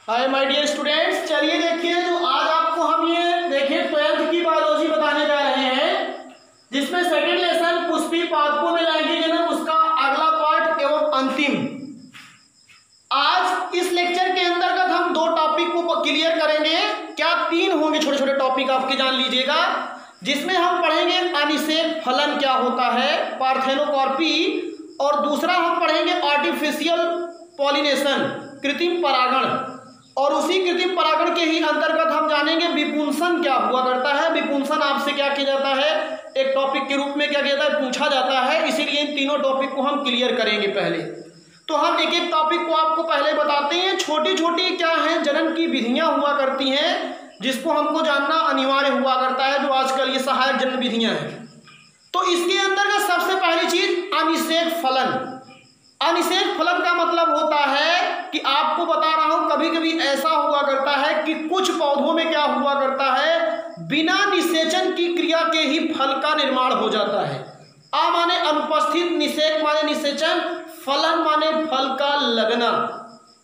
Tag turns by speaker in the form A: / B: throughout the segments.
A: Hi my dear students, चलिए देखिए जो आज आपको हम ये देखिए 12th की बायोलॉजी बताने जा रहे हैं, जिसमें सेकंड लेसन पुष्पी पादपों में लैंगिक जनन उसका अगला पार्ट एवं अंतिम। आज इस लेक्चर के अंतर्गत हम दो टॉपिक को क्लियर करेंगे। क्या तीन होंगे छोटे छोटे टॉपिक, आपके जान लीजिएगा, जिसमें हम पढ़ेंगे अनिषेक फलन क्या होता है, पार्थेनोकॉर्पी, और दूसरा हम पढ़ेंगे आर्टिफिशियल पॉलिनेशन, कृत्रिम परागण। और उसी कृत्रिम परागण के ही अंतर्गत हम जानेंगे विपुंसन क्या हुआ करता है। विपुंसन आपसे क्या किया जाता है, एक टॉपिक के रूप में क्या किया जाता है, पूछा जाता है। इसीलिए इन तीनों टॉपिक को हम क्लियर करेंगे। पहले तो हम एक एक टॉपिक को आपको पहले बताते हैं। छोटी छोटी क्या है जनन की विधियां हुआ करती हैं, जिसको हमको जानना अनिवार्य हुआ करता है, जो आजकल ये सहायक जनन विधियां हैं। तो इसके अंतर्गत सबसे पहली चीज अनिषेक फलन। अनिषेक फलन का मतलब होता है कि आपको बता रहा हूं, कभी कभी ऐसा हुआ करता है कि कुछ पौधों में क्या हुआ करता है, बिना निषेचन की क्रिया के ही फल का निर्माण हो जाता है। आ माने अनुपस्थित, निषेक माने निषेचन, फलन माने फल का लगना।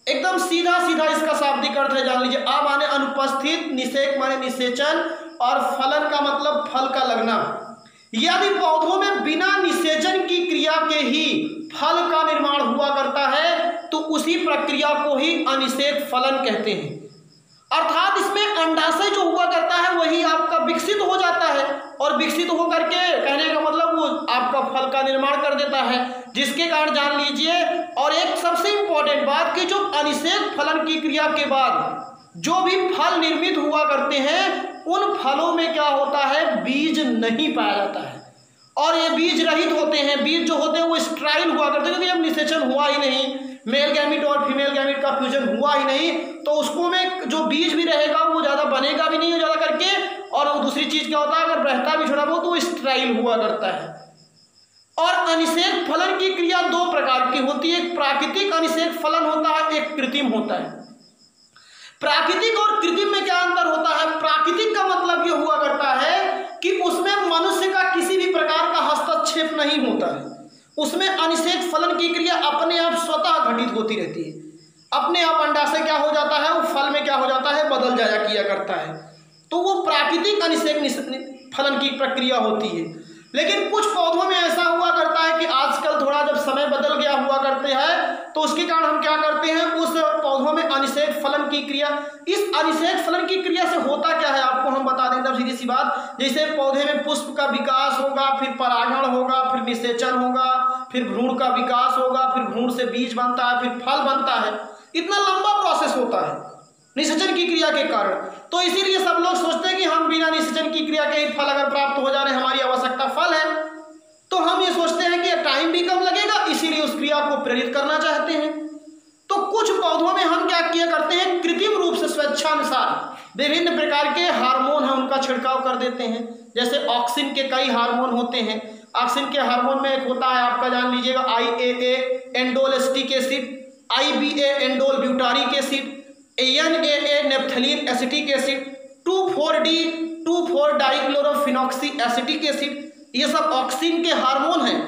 A: एकदम सीधा सीधा इसका शाब्दिक अर्थ है, जान लीजिए। आ माने अनुपस्थित, निषेक माने निषेचन, और फलन का मतलब फल का लगना। यदि पौधों में बिना निषेचन की क्रिया के ही फल का निर्माण हुआ करता है, तो उसी प्रक्रिया को ही अनिषेक फलन कहते हैं। अर्थात इसमें अंडाशय जो हुआ करता है वही आपका विकसित हो जाता है, और विकसित होकर के कहने का मतलब वो आपका फल का निर्माण कर देता है, जिसके कारण जान लीजिए। और एक सबसे इंपॉर्टेंट बात कि जो अनिषेक फलन की क्रिया के बाद जो भी फल निर्मित हुआ करते हैं, उन फलों में क्या होता है, बीज नहीं पाया जाता है, और ये बीज रहित होते हैं। बीज जो होते हैं वो स्ट्राइल हुआ करते हैं, क्योंकि अब निषेचन हुआ ही नहीं, मेल गैमीट और फीमेल गैमीट का फ्यूजन हुआ ही नहीं, तो उसको में जो बीज भी रहेगा वो ज़्यादा बनेगा भी नहीं ज़्यादा करके। और वो दूसरी चीज़ क्या होता है, अगर रहता भी छोड़ा बहुत तो वो स्ट्राइल हुआ करता है। और अनिषेक फलन की क्रिया दो प्रकार की होती है, एक प्राकृतिक अनिषेक फलन होता है, एक कृत्रिम होता है। प्राकृतिक और कृत्रिम में क्या अंतर होता है? प्राकृतिक का मतलब ये हुआ करता है कि उसमें मनुष्य का किसी भी प्रकार का हस्तक्षेप नहीं होता है। उसमें अनिषेक फलन की क्रिया अपने आप स्वतः घटित होती रहती है। अपने आप अंडाशय क्या हो जाता है, वो फल में क्या हो जाता है, बदल जाया किया करता है। तो वो प्राकृतिक अनिषेक फलन की प्रक्रिया होती है। लेकिन कुछ पौधों में ऐसा हुआ करता है कि आजकल थोड़ा जब समय बदल गया हुआ करते हैं, तो उसके कारण हम क्या करते हैं, उस पौधों में अनिषेक फलन की क्रिया, इस अनिषेक फलन की क्रिया से होता क्या है आपको हम बता दें तब सीधी सी बात। जैसे पौधे में पुष्प का विकास होगा, फिर परागण होगा, फिर निषेचन होगा, फिर भ्रूण का विकास होगा, फिर भ्रूण से बीज बनता है, फिर फल बनता है। इतना लंबा प्रोसेस होता है निषेचन की क्रिया के कारण। तो इसीलिए सब लोग सोचते हैं कि हम बिना निषेचन की क्रिया के ही फल अगर प्राप्त हो जा रहे हैं, हमारी आवश्यकता फल है, तो हम ये सोचते हैं कि टाइम भी कम लगेगा, इसीलिए उस क्रिया को प्रेरित करना चाहते हैं। तो कुछ पौधों में हम क्या किया करते हैं, कृत्रिम रूप से स्वेच्छानुसार विभिन्न प्रकार के हार्मोन है उनका छिड़काव कर देते हैं। जैसे ऑक्सिन के कई हार्मोन होते हैं। ऑक्सिन के हार्मोन में एक होता है आपका, जान लीजिएगा, IAA indoleacetic acid, IBA indole butyric acid, ANAA naphthalene acetic acid, 2,4-D two four dichlorophenoxy acetic acid. ये सब ऑक्सिन के हार्मोन हैं,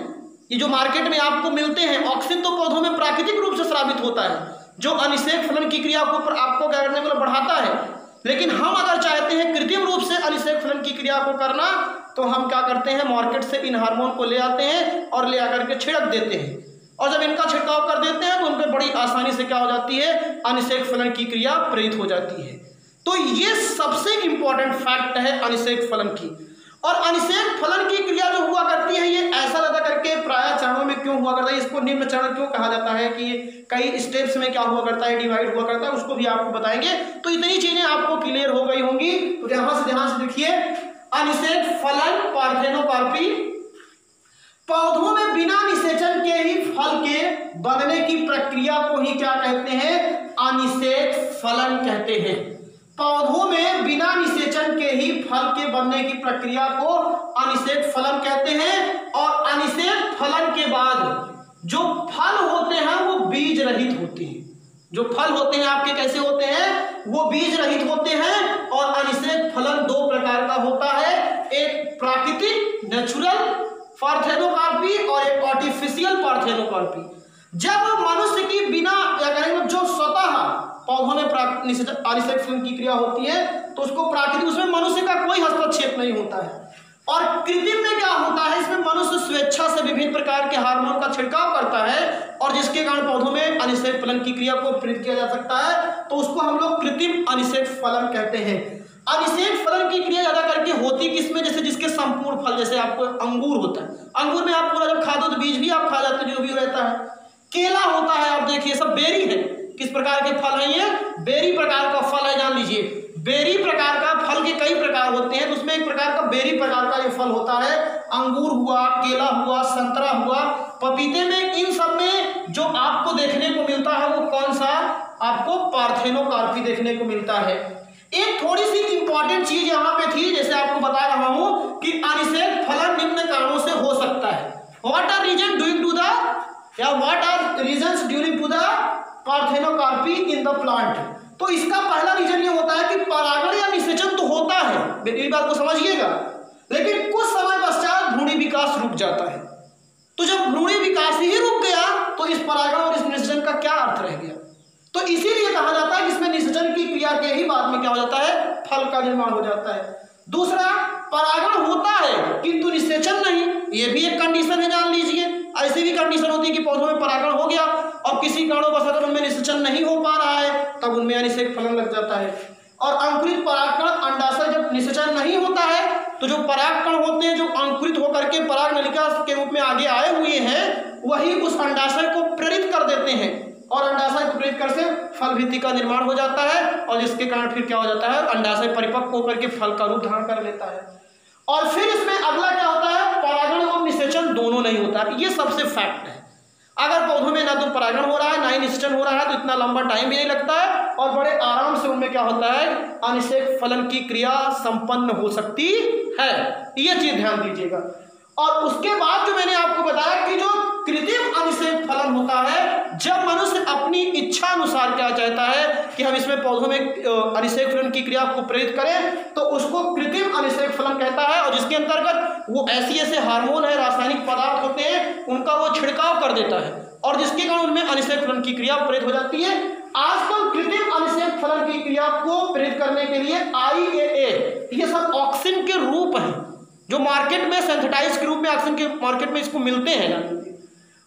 A: ये जो मार्केट में आपको मिलते हैं। ऑक्सिन तो पौधों में प्राकृतिक रूप से स्रावित होता है, जो अनिषेक फलन की क्रिया को आपको क्या करने को बढ़ाता है। लेकिन हम अगर चाहते हैं कृत्रिम रूप से अनिषेक फलन की क्रिया को करना, तो हम क्या करते हैं, मार्केट से इन हार्मोन को ले आते हैं और ले आकर के छिड़क देते हैं। और जब इनका छिड़काव कर देते हैं तो उन पर बड़ी आसानी से क्या हो जाती है, अनिषेक फलन की क्रिया प्रेरित हो जाती है। तो ये सबसे इंपॉर्टेंट फैक्ट है अनिषेक फलन की। और अनिषेक फलन की क्रिया जो हुआ करती है, ये ऐसा ज्यादा करके प्राय चरणों में क्यों हुआ करता है, इसको निम्न चरण क्यों कहा जाता है, कि कई स्टेप्स में क्या हुआ करता है, डिवाइड हुआ करता है, उसको भी आपको बताएंगे। तो इतनी चीजें आपको क्लियर हो गई होंगी। तो ध्यान से देखिए, अनिषेक फलन पार्थेनोकार्पी, पौधों में बिना निषेचन के ही फल के बनने की प्रक्रिया को ही क्या कहते हैं, अनिषेक फलन कहते हैं। पौधों में बिना निषेचन के ही फल के बनने की प्रक्रिया को अनिषेक फलन कहते हैं। और अनिषेक फलन के बाद जो फल होते हैं वो बीज रहित होते हैं। जो फल होते हैं आपके कैसे होते हैं, वो बीज रहित होते हैं। और अनिषेक फलन दो प्रकार का होता है, एक प्राकृतिक नेचुरल पार्थेनोकार्पी और एक आर्टिफिशियल पार्थेनोकार्पी। जब मनुष्य की बिना या कहेंगे जो स्वतः पौधों में अनिषेक फलन की क्रिया होती है तो उसको प्राकृतिक, उसमें मनुष्य का कोई हस्तक्षेप नहीं होता है। और कृत्रिम में क्या होता है, इसमें मनुष्य स्वेच्छा से विभिन्न प्रकार के हार्मोन का छिड़काव करता है और जिसके कारण पौधों में अनिषेक फलन की क्रिया को प्रेरित किया जा सकता है, तो उसको हम लोग कृत्रिम अनिषेक फलन कहते हैं। अनिषेक फलन की क्रिया ज्यादा करके होती किसमें, जैसे जिसके संपूर्ण फल, जैसे आपको अंगूर होता है, अंगूर में आप पूरा जब खा दो तो बीज भी आप खा जाते हो, जो भी रहता है। केला होता है, आप देखिए सब बेरी है, किस प्रकार के फल है ये, बेरी प्रकार का फल है, जान लीजिए। बेरी प्रकार का फल के कई प्रकार होते हैं, तो उसमें एक प्रकार का बेरी प्रकार का ये फल होता है। अंगूर हुआ, केला हुआ, संतरा हुआ, पपीते में, इन सब में जो आपको देखने को मिलता है वो कौन सा, आपको पार्थेनोकार्पी देखने को मिलता है। एक थोड़ी सी इंपॉर्टेंट चीज यहाँ पे थी, जैसे आपको बता रहा हूं कि अनिषेक फलन निम्न कारणों से हो सकता है। What are reason during to the, या what are reasons during to the parthenocarpy in the plant. तो इसका पहला रीजन ये होता है कि परागण या निषेचन तो होता है, मेरी बात को समझिएगा, लेकिन कुछ समय पश्चात भ्रूणी विकास रुक जाता है। तो जब भ्रूणी विकास ही रुक गया तो इस परागण और इस निषेचन का क्या अर्थ रह गया। तो इसीलिए कहा जाता है कि इसमें निषेचन की क्रिया के ही बाद में क्या हो जाता है, फल का निर्माण हो जाता है। दूसरा, परागण होता है किंतु निषेचन नहीं, ये भी एक कंडीशन है, जान लीजिए। ऐसी भी कंडीशन होती है कि पौधों में परागण हो गया और किसी कारणवश अगर उनमें निषेचन नहीं हो पा रहा है तब उनमें अनिषेक फलन लग जाता है। और अंकुरित परागकण अंडाशय जब निषेचन नहीं होता है तो जो परागकण होते हैं, जो अंकुरित होकर के पराग नलिका के रूप में आगे आए हुए हैं, वही उस अंडाशय को प्रेरित कर देते हैं और अंडाशय को प्रेरित कर से फल भित्ति का निर्माण हो जाता है और जिसके कारण फिर क्या हो जाता है, अंडाशय परिपक्व होकर के फल का रूप धारण कर लेता है। और फिर इसमें अगला क्या होता है, परागण एवं निषेचन दोनों नहीं होता। ये सबसे फैक्ट है। अगर पौधों में ना तो परागण हो रहा है ना ही निषेचन हो रहा है तो इतना लंबा टाइम भी नहीं लगता है और बड़े आराम से उनमें क्या होता है, अनिषेक फलन की क्रिया संपन्न हो सकती है। ये चीज ध्यान दीजिएगा। और उसके बाद जो मैंने आपको बताया कि जो कृत्रिम अनिषेक फलन होता है, जब मनुष्य अपनी इच्छा अनुसार क्या चाहता है कि हम इसमें पौधों में अनिषेक फलन की क्रिया को प्रेरित करें, तो उसको कृत्रिम अनिषेक फलन कहता है। और जिसके अंतर्गत वो ऐसे हार्मोन है, रासायनिक पदार्थ होते हैं, उनका वो छिड़काव कर देता है और जिसके कारण उनमें अनिषेक फलन की क्रिया प्रेरित हो जाती है। आजकल कृत्रिम अनिषेक फलन की क्रिया को प्रेरित करने के लिए IAA, ये सब ऑक्सिन के रूप हैं जो मार्केट में सिंथेटाइज के रूप में ऑक्सिन के मार्केट में इसको मिलते हैं ना।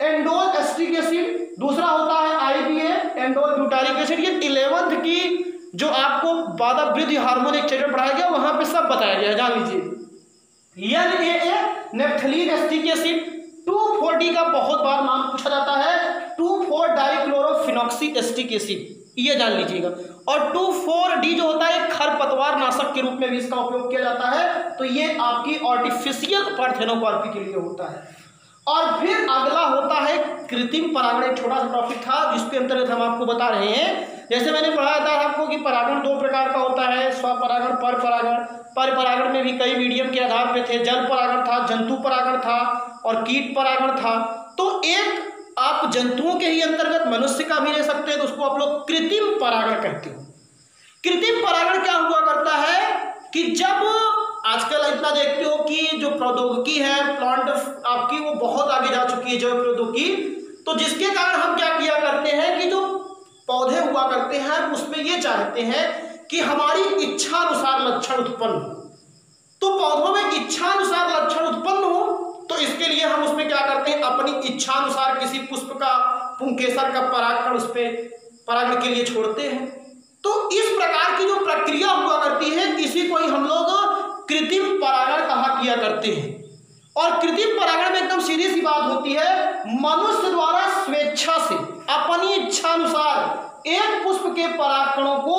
A: एंडोल एस्टिक एसिड, दूसरा होता है IBA एंडोल ब्यूटारिक एसिड। ये 11th की जो आपको बाधा वृद्धि हार्मोन एक चैप्टर पढ़ाया गया, वहां पे सब बताया गया है, जान लीजिए। NAA naphthalene acetic acid. 2,4-D का बहुत बार नाम पूछा जाता है, 2,4-डाइक्लोरोफिनॉक्सी एस्टिक एसिड, ये जान लीजिएगा। और 2,4-D जो होता है खरपतवार नाशक के रूप में भी इसका उपयोग किया जाता है, तो ये आपकी आर्टिफिशियल पार्थेनोकार्पी के लिए होता है। और फिर अगला होता है कृत्रिम परागण। एक छोटा सा टॉपिक था जिसके अंतर्गत हम आपको बता रहे हैं। जैसे मैंने पढ़ाया था आपको कि परागण दो प्रकार का होता है, स्वपरागण, परपरागण। परपरागण में भी कई मीडियम के आधार पे थे, जल परागण था, जंतु परागण था और कीट परागण था। तो एक आप जंतुओं के ही अंतर्गत मनुष्य का भी ले सकते हैं, तो उसको आप लोग कृत्रिम परागण कहते हो। कृत्रिम परागण क्या हुआ करता है कि जब आजकल इतना देखते हो कि जो प्रौद्योगिकी है प्लांट आपकी वो बहुत आगे जा चुकी है, जैव प्रौद्योगिकी, तो जिसके कारण हम क्या किया करते हैं कि जो पौधे हुआ करते हैं उसमें ये चाहते हैं कि हमारी इच्छा अनुसार लक्षण उत्पन्न हो। तो पौधों में इच्छा अनुसार लक्षण उत्पन्न हो तो इसके लिए हम उसमें क्या करते हैं, अपनी इच्छा अनुसार किसी पुष्प का, पुंकेसर का परागकण उस पर परागण के लिए छोड़ते हैं। तो इस प्रकार की जो प्रक्रिया हुआ करती है इसी को ही हम लोग कृत्रिम परागण कहा किया करते हैं। और कृत्रिम परागण में एकदम सीधी सी बात होती है, मनुष्य द्वारा स्वेच्छा से अपनी इच्छा अनुसार एक पुष्प के परागकणों को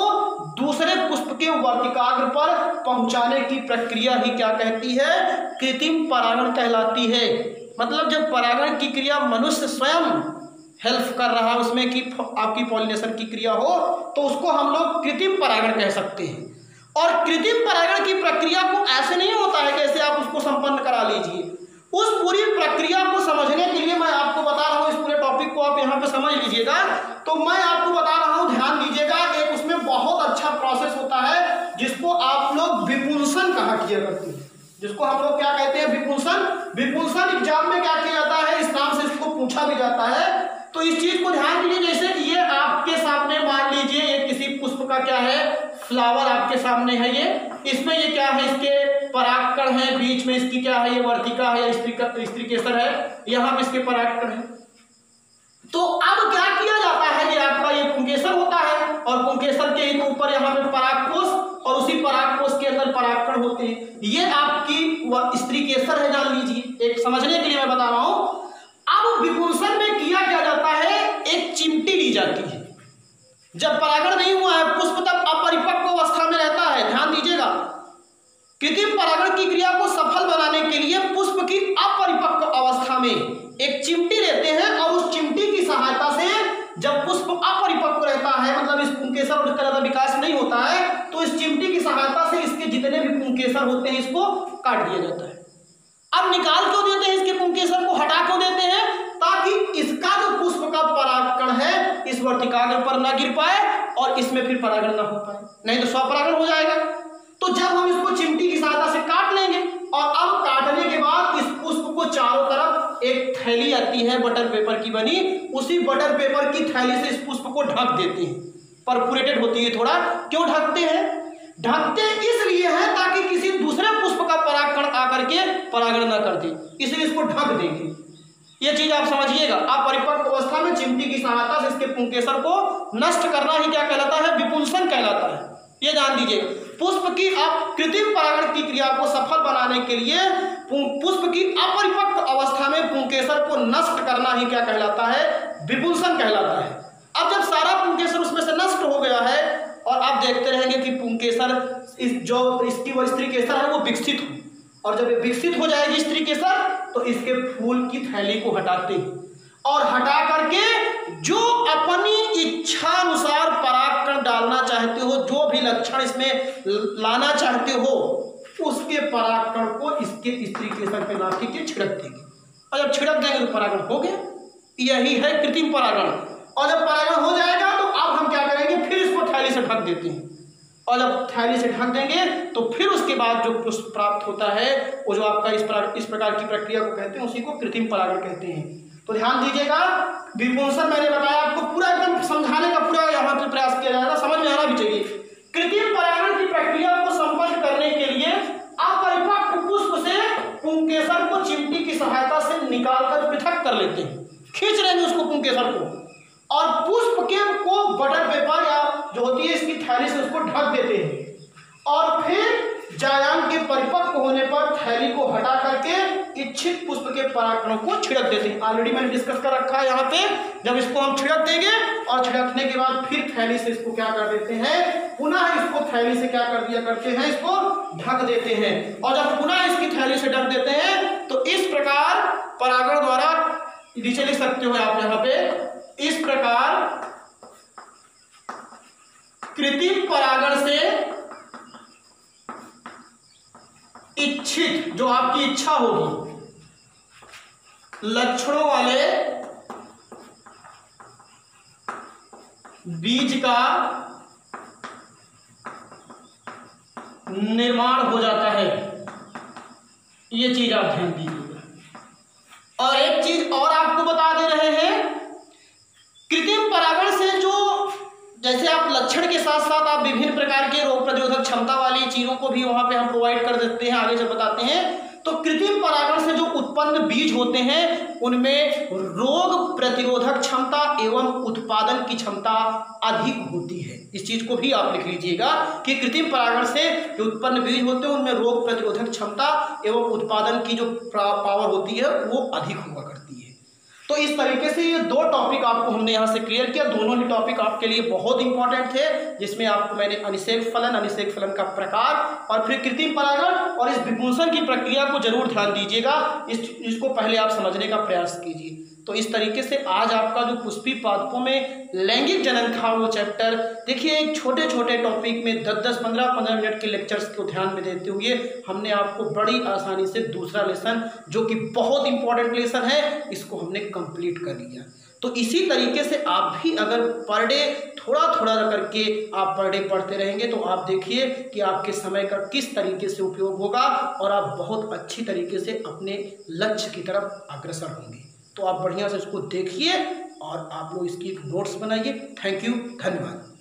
A: दूसरे पुष्प के वर्तिकाग्र पर पहुंचाने की प्रक्रिया ही क्या कहती है, कृत्रिम परागण कहलाती है। मतलब जब परागण की क्रिया मनुष्य स्वयं हेल्प कर रहा है उसमें कि आपकी पॉलिनेशन की क्रिया हो, तो उसको हम लोग कृत्रिम परागण कह सकते हैं। और कृत्रिम परागण की प्रक्रिया को ऐसे नहीं होता है कैसे आप उसको संपन्न करा लीजिए। उस पूरी प्रक्रिया को समझने के लिए मैं आपको बता रहा हूँ, इस पूरे टॉपिक को आप यहाँ पे समझ लीजिएगा। तो मैं आपको बता रहा हूँ, ध्यान दीजिएगा। एक उसमें बहुत अच्छा प्रोसेस होता है जिसको आप लोग विपुंसन कहा किया करते हैं, जिसको हम लोग क्या कहते हैं, विपुंसन। विपुंसन एग्जाम में क्या किया जाता है, इस नाम से इसको पूछा भी जाता है तो इस चीज को ध्यान दीजिए। जैसे ये आपके सामने मान लीजिए ये किसी पुष्प का क्या है, फ्लावर आपके सामने है, ये इसमें ये क्या है, इसके परागकण है, बीच में इसकी क्या है, ये वर्तिका है, स्त्री केसर है, यहाँ पे इसके परागकण है। तो अब क्या किया जाता है, ये आपका ये पुंकेसर होता है और पुंकेसर के एक ऊपर यहाँ पे परागकोश और उसी परागकोश के अंदर परागकण होते हैं। ये आपकी स्त्री केसर है, जान लीजिए, एक समझने के लिए मैं बता रहा हूं। अब विपुंसन में किया क्या जाता है, एक चिमटी ली जाती है। जब परागण नहीं हुआ है, पुष्प तब अपरिपक्व अवस्था में रहता है, ध्यान दीजिएगा। कृत्रिम परागण की क्रिया को सफल बनाने के लिए पुष्प की अपरिपक्व अवस्था में एक चिमटी लेते हैं और उस चिमटी की सहायता से जब पुष्प अपरिपक्व रहता है, मतलब इस पुंकेसर और इसका ज्यादा विकास नहीं होता है, तो इस चिमटी की सहायता से इसके जितने भी पुंकेसर होते हैं इसको काट दिया जाता है। अब निकाल क्यों देते हैं, इसके पुंकेसर को हटा क्यों देते हैं, ताकि इसका जो पुष्प का परागकण है इस वर्तिकाग्र पर ना गिर पाए और इसमें फिर परागण ना हो पाए, नहीं तो स्वपरागण हो जाएगा। तो जब हम इसको चिमटी की सहायता से काट लेंगे और अब काटने के बाद इस पुष्प को चारों तरफ एक थैली आती है बटर पेपर की बनी, उसी बटर पेपर की थैली से इस पुष्प को ढक देते हैं। परफोरेटेड होती है थोड़ा, क्यों ढकते हैं, ढकते इसलिए है ताकि किसी दूसरे पुष्प का परागकण आकर के परागण न कर दे, इसलिए इसको ढक देंगे। ये चीज आप समझिएगा। आप परिपक्व अवस्था में चिमटी की सहायता से इसके पुंकेसर को नष्ट करना ही क्या कहलाता है, विपुंसन कहलाता है, ये जान दीजिएगा। पुष्प की आप कृत्रिम परागण की क्रिया को सफल बनाने के लिए पुष्प की अपरिपक्व अवस्था में पुंकेसर को नष्ट करना ही क्या कहलाता है, विपुंसन कहलाता है। अब जब सारा पुंकेसर उसमें से नष्ट हो गया है और आप देखते रहेंगे कि पुंकेसर जो इसकी वो स्त्री केसर है वो विकसित हो, और जब ये विकसित हो जाएगी स्त्री केसर तो इसके फूल की थैली को हटाते हैं और हटा करके जो अपनी इच्छा अनुसार परागकण डालना चाहते हो, जो भी लक्षण इसमें लाना चाहते हो, उसके परागकण को इसके स्त्री केसर पे लाके के छिड़क देंगे और जब छिड़क देंगे तो परागण हो गया। यही है कृत्रिम परागण। और जब परागण हो जाएगा तो अब हम क्या करेंगे, फिर इसको थैली से ढक देते हैं और जब थैली से ढक देंगे तो फिर उसके बाद जो पुष्प प्राप्त होता है वो जो आपका इस प्रकार की प्रक्रिया को कहते हैं, उसी को कृत्रिम परागण कहते हैं। तो ध्यान दीजिएगा, विपुंसन मैंने बताया आपको पूरा एकदम समझाने का पूरा यहाँ पे प्रयास किया जाएगा, समझ में आना भी चाहिए। कृत्रिम परागण की प्रक्रिया को संपन्न करने के लिए अपरिपक्व पुष्प से पुंकेसर को चिमटी की सहायता से निकालकर पृथक कर लेते हैं, खींच लेंगे उसको पुंकेसर को और पुष्प के को बटर पेपर या जो होती है इसकी थैली से उसको ढक देते हैं और फिर जायांग के परिपक्व होने पर थैली को हटा करके इच्छित पुष्प के परागकणों को छिड़क देते हैं। ऑलरेडी मैंने डिस्कस कर रखा है यहाँ पे। जब इसको हम छिड़क देंगे और छिड़कने के बाद फिर थैली से इसको क्या कर देते हैं, पुनः इसको थैली से क्या कर दिया करते हैं, इसको ढक देते हैं और जब पुनः इसकी थैली से ढक देते हैं तो इस प्रकार परागण द्वारा, नीचे लिख सकते हो आप यहाँ पे, इस प्रकार कृत्रिम परागण से इच्छित, जो आपकी इच्छा होगी, लक्षणों वाले बीज का निर्माण हो जाता है। ये चीज आप ध्यान दीजिएगा। और एक चीज और आपको बता दे रहे हैं, कृत्रिम परागण से जो जैसे आप लक्षण के साथ साथ आप विभिन्न प्रकार के रोग प्रतिरोधक क्षमता वाली चीजों को भी वहां पे हम प्रोवाइड कर देते हैं, आगे जब बताते हैं। तो कृत्रिम परागण से जो उत्पन्न बीज होते हैं उनमें रोग प्रतिरोधक क्षमता एवं उत्पादन की क्षमता अधिक होती है। इस चीज को भी आप लिख लीजिएगा कि कृत्रिम परागण से जो उत्पन्न बीज होते हैं उनमें रोग प्रतिरोधक क्षमता एवं उत्पादन की जो पावर होती है वो अधिक हुआ करती है। तो इस तरीके से ये दो टॉपिक आपको हमने यहाँ से क्लियर किया। दोनों ही टॉपिक आपके लिए बहुत इंपॉर्टेंट थे, जिसमें आपको मैंने अनिषेक फलन का प्रकार और फिर कृत्रिम परागण और इस विपुंसन की प्रक्रिया को जरूर ध्यान दीजिएगा। इसको पहले आप समझने का प्रयास कीजिए। तो इस तरीके से आज आपका जो पुष्पी पादपों में लैंगिक जनन था वो चैप्टर, देखिए एक छोटे छोटे टॉपिक में 10-10, 15-15 मिनट के लेक्चर्स को ध्यान में देते हुए हमने आपको बड़ी आसानी से दूसरा लेसन, जो कि बहुत इंपॉर्टेंट लेसन है, इसको हमने कंप्लीट कर लिया। तो इसी तरीके से आप भी अगर पर डे थोड़ा थोड़ा करके आप पर डे पढ़ते रहेंगे तो आप देखिए कि आपके समय का किस तरीके से उपयोग होगा और आप बहुत अच्छी तरीके से अपने लक्ष्य की तरफ अग्रसर होंगे। तो आप बढ़िया से इसको देखिए
B: और आप लोग इसकी एक नोट्स बनाइए। थैंक यू, धन्यवाद।